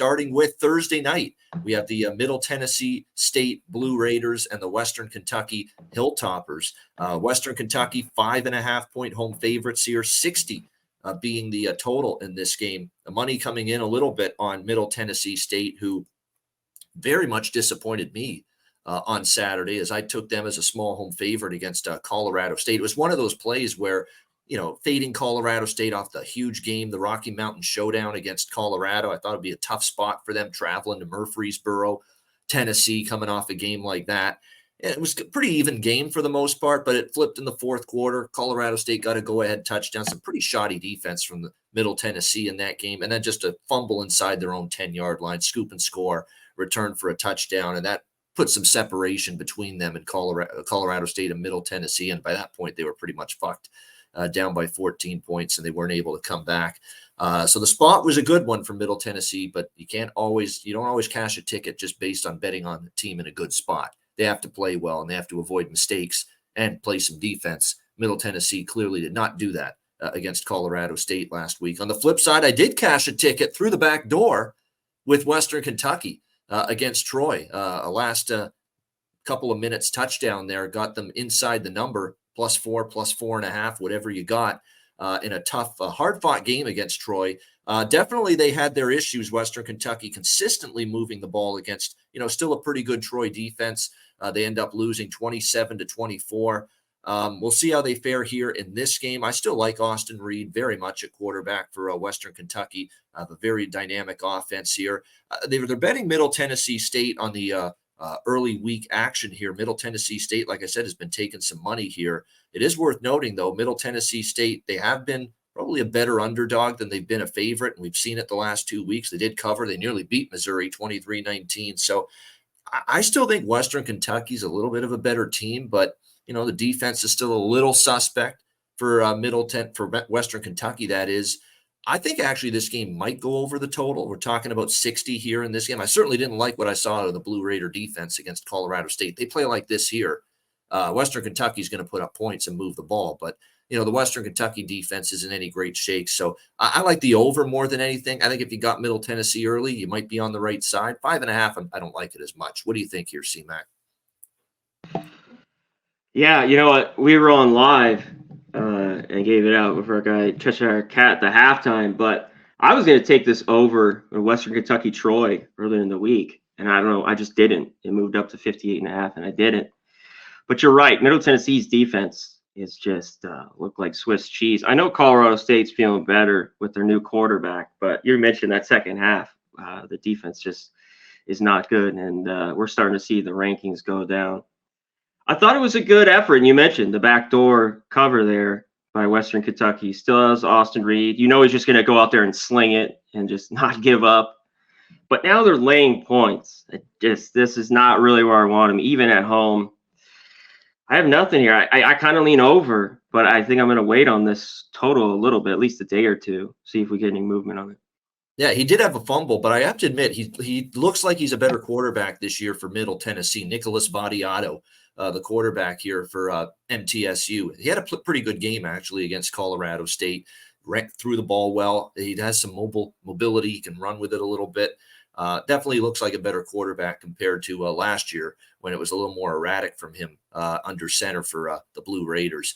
starting with Thursday night. We have the Middle Tennessee State Blue Raiders and the Western Kentucky Hilltoppers. Western Kentucky, 5.5-point home favorites here, 60 being the total in this game. The money coming in a little bit on Middle Tennessee State, who very much disappointed me on Saturday, as I took them as a small home favorite against Colorado State. It was one of those plays where, fading Colorado State off the huge game, the Rocky Mountain Showdown against Colorado. I thought it'd be a tough spot for them traveling to Murfreesboro, Tennessee, coming off a game like that. It was a pretty even game for the most part, but it flipped in the fourth quarter. Colorado State got a go-ahead touchdown, some pretty shoddy defense from the Middle Tennessee in that game, and then just a fumble inside their own 10-yard line, scoop and score, return for a touchdown, and that put some separation between them and Colorado State and Middle Tennessee, and by that point, they were pretty much fucked, down by 14 points, and they weren't able to come back. So the spot was a good one for Middle Tennessee, but you don't always cash a ticket just based on betting on the team in a good spot. They have to play well, and they have to avoid mistakes and play some defense. Middle Tennessee clearly did not do that against Colorado State last week. On the flip side, I did cash a ticket through the back door with Western Kentucky against Troy. A last couple of minutes touchdown there got them inside the number, +4, +4.5, whatever you got, in a tough, hard-fought game against Troy. Definitely they had their issues, Western Kentucky, consistently moving the ball against, still a pretty good Troy defense. They end up losing 27-24. We'll see how they fare here in this game. I still like Austin Reed very much at quarterback for Western Kentucky. A very dynamic offense here. They're betting Middle Tennessee State on the early week action here. Middle Tennessee State, like I said, has been taking some money here. It is worth noting, though, Middle Tennessee State, they have been probably a better underdog than they've been a favorite, and we've seen it the last 2 weeks. They did cover. They nearly beat Missouri 23-19. So I still think Western Kentucky's a little bit of a better team, but the defense is still a little suspect for Western Kentucky. That is, I think actually this game might go over the total. We're talking about 60 here in this game. I certainly didn't like what I saw out of the Blue Raider defense against Colorado State. They play like this here. Western Kentucky is going to put up points and move the ball, but the Western Kentucky defense isn't any great shake. So I like the over more than anything. I think if you got Middle Tennessee early, you might be on the right side. 5.5, I don't like it as much. What do you think here, C-Mac? Yeah, you know what? We were on live and gave it out with our guy Cheshire Cat at the halftime, but I was going to take this over Western Kentucky Troy earlier in the week, and I don't know, I just didn't. It moved up to 58.5, and I didn't. But you're right, Middle Tennessee's defense is just looked like Swiss cheese. I know Colorado State's feeling better with their new quarterback, but you mentioned that second half, the defense just is not good, and we're starting to see the rankings go down. I thought it was a good effort, and you mentioned the backdoor cover there by Western Kentucky. Still has Austin Reed. He's just going to go out there and sling it and just not give up. But now they're laying points. This is not really where I want them, even at home. I have nothing here. I kind of lean over, but I think I'm going to wait on this total a little bit, at least a day or two, see if we get any movement on it. Yeah, he did have a fumble, but I have to admit, he looks like he's a better quarterback this year for Middle Tennessee. Nicholas Vadiato, the quarterback here for MTSU. He had a pretty good game, actually, against Colorado State. Threw the ball well. He has some mobility. He can run with it a little bit. Definitely looks like a better quarterback compared to last year when it was a little more erratic from him under center for the Blue Raiders.